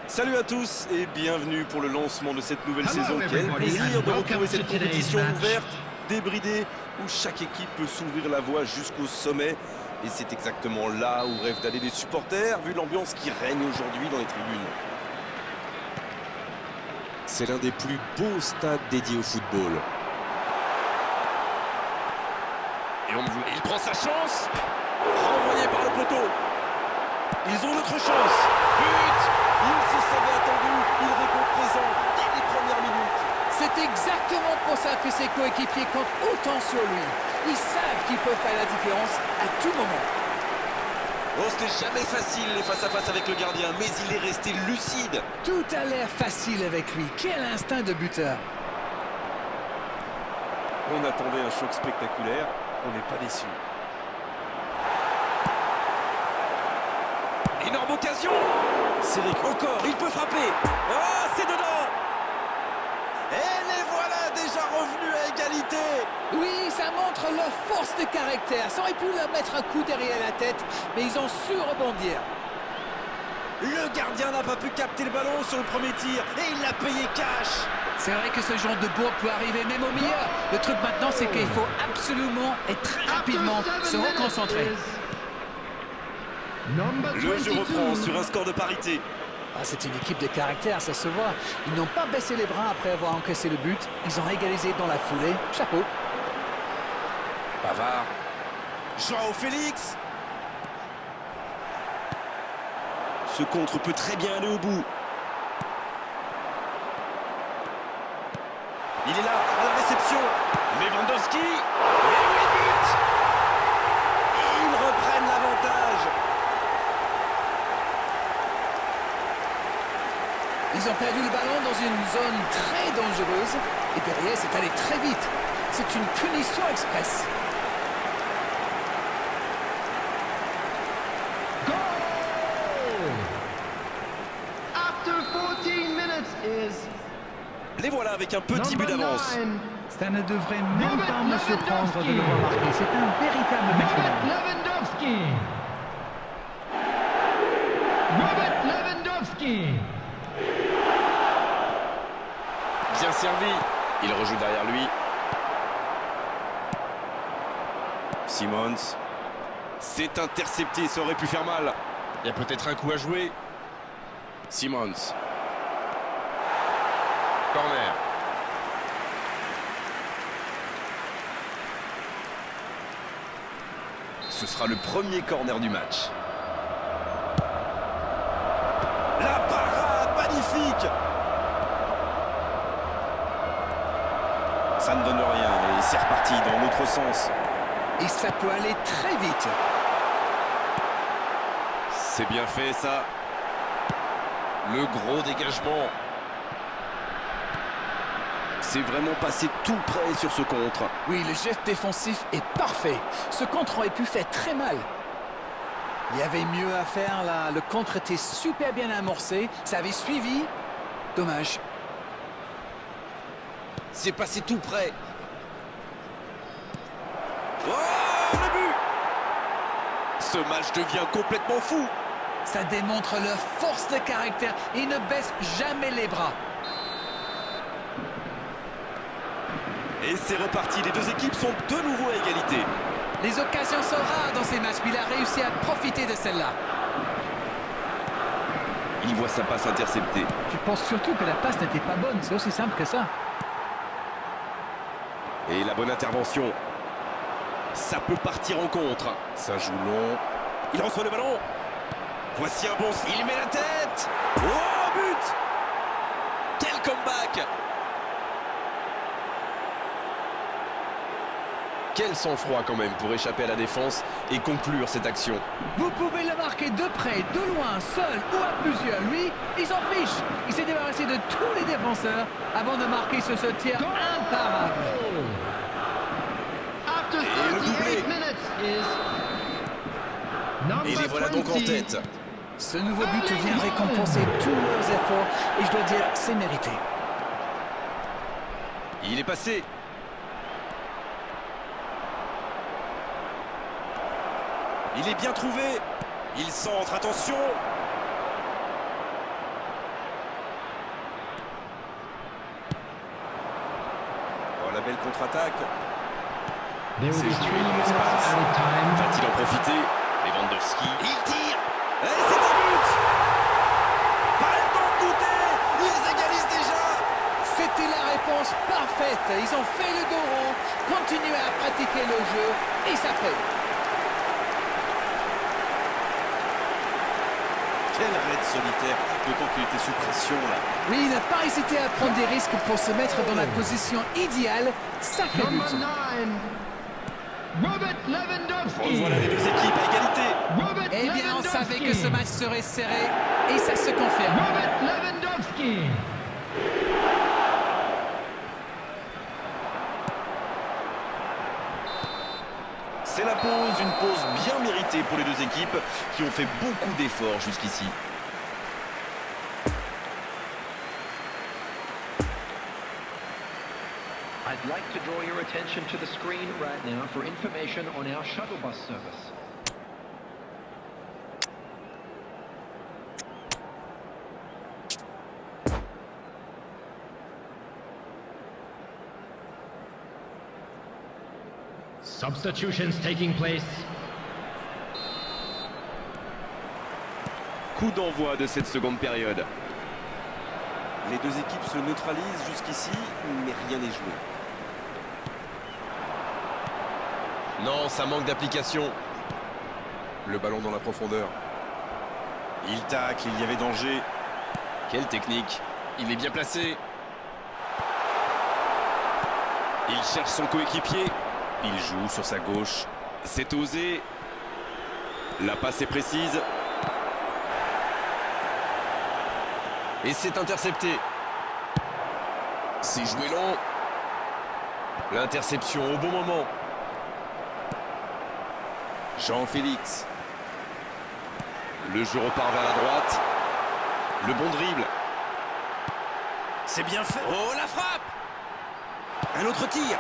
Salut à tous et bienvenue pour le lancement de cette nouvelle saison. Quel plaisir de retrouver cette compétition ouverte, débridée, où chaque équipe peut s'ouvrir la voie jusqu'au sommet. Et c'est exactement là où rêvent d'aller les supporters, vu l'ambiance qui règne aujourd'hui dans les tribunes. C'est l'un des plus beaux stades dédiés au football. Et il prend sa chance, renvoyé par le poteau. Ils ont notre chance. But! Il se savait attendu, il répond présent dès les premières minutes. C'est exactement pour ça que ses coéquipiers comptent autant sur lui. Ils savent qu'ils peuvent faire la différence à tout moment. Oh, c'était jamais facile les face-à-face avec le gardien, mais il est resté lucide. Tout a l'air facile avec lui. Quel instinct de buteur. On attendait un choc spectaculaire, on n'est pas déçu. Énorme occasion. Céric encore, il peut frapper. Ah, c'est dedans. Et les voilà déjà revenus à égalité. Oui, ça montre leur force de caractère. Ça aurait pu leur mettre un coup derrière la tête, mais ils ont su rebondir. Le gardien n'a pas pu capter le ballon sur le premier tir et il l'a payé cash. C'est vrai que ce genre de bourre peut arriver même au meilleur. Le truc maintenant, c'est qu'il faut absolument et très rapidement se reconcentrer. Le jeu reprend sur un score de parité. Ah, c'est une équipe de caractère, ça se voit. Ils n'ont pas baissé les bras après avoir encaissé le but. Ils ont égalisé dans la foulée. Chapeau. Pavard. Joao Félix. Ce contre peut très bien aller au bout. Il est là, à la réception. Lewandowski. Et oui, but. Ils reprennent l'avantage. Ils ont perdu le ballon dans une zone très dangereuse. Et derrière, c'est allé très vite. C'est une punition express. Les voilà avec un petit but d'avance. Ça ne devrait même pas me surprendre de le voir marquer. C'est un véritable maître. Lewandowski. Bien servi. Il rejoue derrière lui. Simons. C'est intercepté, ça aurait pu faire mal. Il y a peut-être un coup à jouer. Simons. Corner. Ce sera le premier corner du match. La parade magnifique. Ça ne donne rien et c'est reparti dans l'autre sens. Et ça peut aller très vite. C'est bien fait ça. Le gros dégagement. C'est vraiment passé tout près sur ce contre. Oui, le geste défensif est parfait. Ce contre aurait pu faire très mal. Il y avait mieux à faire là. Le contre était super bien amorcé. Ça avait suivi. Dommage. C'est passé tout près. Oh, le but! Ce match devient complètement fou. Ça démontre leur force de caractère. Ils ne baissent jamais les bras. Et c'est reparti. Les deux équipes sont de nouveau à égalité. Les occasions sont rares dans ces matchs, mais il a réussi à profiter de celle-là. Il voit sa passe interceptée. Je pense surtout que la passe n'était pas bonne. C'est aussi simple que ça. Et la bonne intervention. Ça peut partir en contre. Ça joue long. Il reçoit le ballon. Voici un bon... Il met la tête. Oh, but! Quel comeback! Quel sang-froid quand même pour échapper à la défense et conclure cette action. Vous pouvez le marquer de près, de loin, seul ou à plusieurs. Lui, il s'en fiche. Il s'est débarrassé de tous les défenseurs avant de marquer sur ce tir imparable. Et le doublé. Et les voilà donc en tête. Ce nouveau but vient récompenser tous leurs efforts et je dois dire, c'est mérité. Il est passé. Il est bien trouvé. Il centre, attention. La belle contre-attaque. There will C'est be joué 3 dans minutes l'espace. added time. Va-t-il en profiter? Lewandowski. Il tire. Et c'est un but. Pas le temps de douter. Ils égalisent déjà. C'était la réponse parfaite. Ils ont fait le dos rond, continué à pratiquer le jeu et ça paye. Quel raid solitaire, d'autant qu'il était sous pression là. Oui, il n'a pas hésité à prendre des risques pour se mettre dans la position idéale. Sacré but. Number 9, Robert Lewandowski. Revoilà les deux équipes à égalité. Robert Eh bien, on savait que Lewandowski. ce match serait serré et ça se confirme. Robert Lewandowski. C'est la pause, une pause bien méritée pour les deux équipes qui ont fait beaucoup d'efforts jusqu'ici. I'd like to draw your attention to the screen right now for information on our shuttle bus service. Substitutions taking place. Coup d'envoi de cette seconde période. Les deux équipes se neutralisent jusqu'ici, mais rien n'est joué. Non, ça manque d'application. Le ballon dans la profondeur. Il tacle, il y avait danger. Quelle technique. Il est bien placé. Il cherche son coéquipier. Il joue sur sa gauche. C'est osé. La passe est précise. Et c'est intercepté. C'est joué long. L'interception au bon moment. Jean-Félix. Le jeu repart vers la droite. Le bon dribble. C'est bien fait. Oh, la frappe. Un autre tir.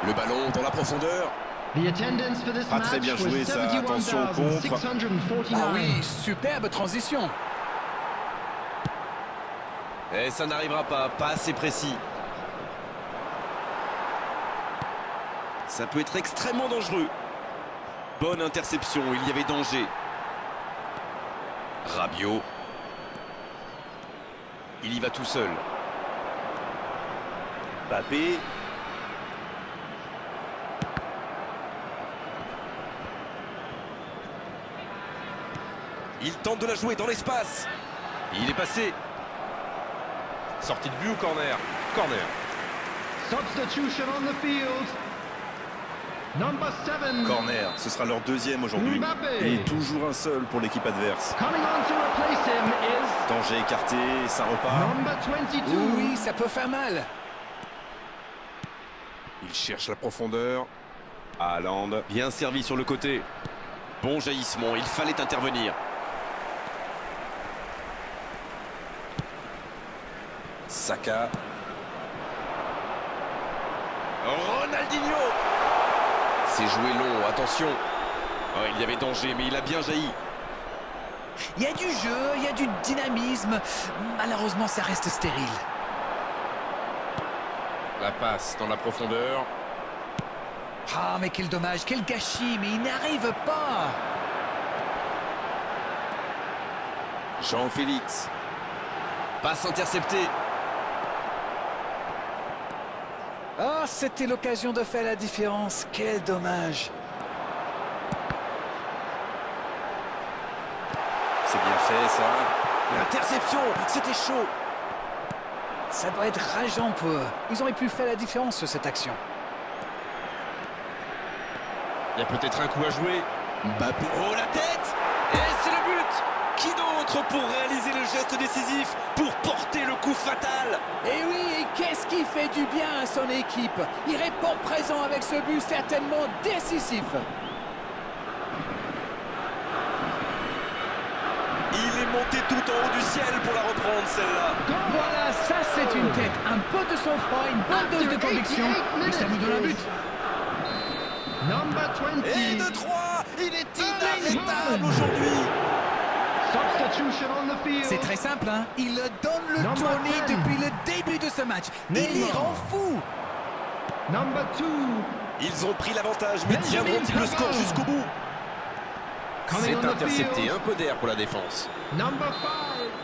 Le ballon dans la profondeur. The attendance for this Pas très match bien was joué, ça. Attention au contre. 71,649. Ah oui, superbe transition. Et ça n'arrivera pas, pas assez précis. Ça peut être extrêmement dangereux. Bonne interception, il y avait danger. Rabiot. Il y va tout seul. Mbappé. Il tente de la jouer dans l'espace. Il est passé. Sortie de but ou corner? Corner. Substitution on the field. Number 7. Corner, ce sera leur deuxième aujourd'hui. Mbappé. Et toujours un seul pour l'équipe adverse. Coming on to replace him is Danger écarté, ça repart. number 22. Oui, ça peut faire mal. Il cherche la profondeur. Haaland, bien servi sur le côté. Bon jaillissement, il fallait intervenir. Saka. Ronaldinho. C'est joué long, attention. Oh, il y avait danger, mais il a bien jailli. Il y a du jeu, il y a du dynamisme. Malheureusement, ça reste stérile. La passe dans la profondeur. Ah, mais quel dommage, quel gâchis, mais il n'arrive pas. Jean-Félix. Passe interceptée. Oh, c'était l'occasion de faire la différence. Quel dommage. C'est bien fait, ça. L'interception, c'était chaud. Ça doit être rageant pour eux. Ils auraient pu faire la différence sur cette action. Il y a peut-être un coup à jouer. Mbappé. Oh, la tête. Et c'est le but. Qui d'autre pour réaliser le geste décisif, pour porter le coup fatal? Et oui, et qu'est-ce qui fait du bien à son équipe? Il répond présent avec ce but certainement décisif. sauté tout en haut du ciel pour la reprendre, celle-là. Voilà, ça c'est une tête. Un peu de sang-froid, une bonne dose de conviction. Et ça vous donne un but. Number 20. Et de 3, il est inarrêtable aujourd'hui. Substitution on the field. C'est très simple, hein. Il donne le Number tournis 10. depuis le début de ce match. Il les Neymar. rend fous. Number 2. Ils ont pris l'avantage, mais tiendront-ils le score jusqu'au bout? Coming on the Intercepté, field. un peu d'air pour la défense. Number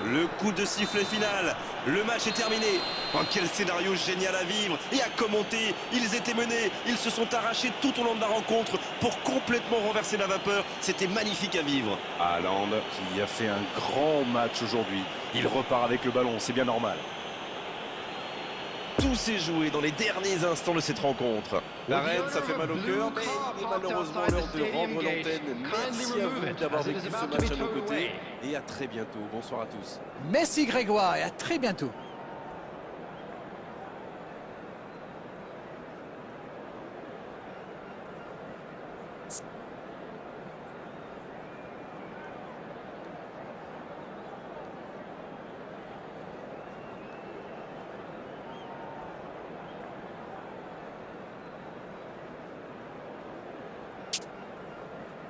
5. Le coup de sifflet final, le match est terminé. Oh, quel scénario génial à vivre et à commenter. Ils étaient menés, ils se sont arrachés tout au long de la rencontre pour complètement renverser la vapeur. C'était magnifique à vivre. Haaland qui a fait un grand match aujourd'hui. Il repart avec le ballon, c'est bien normal. Tout s'est joué dans les derniers instants de cette rencontre. La reine, ça fait mal au cœur, mais il est malheureusement l'heure de rendre l'antenne. Merci à vous d'avoir vécu ce match à nos côtés et à très bientôt. Bonsoir à tous. Merci Grégoire et à très bientôt.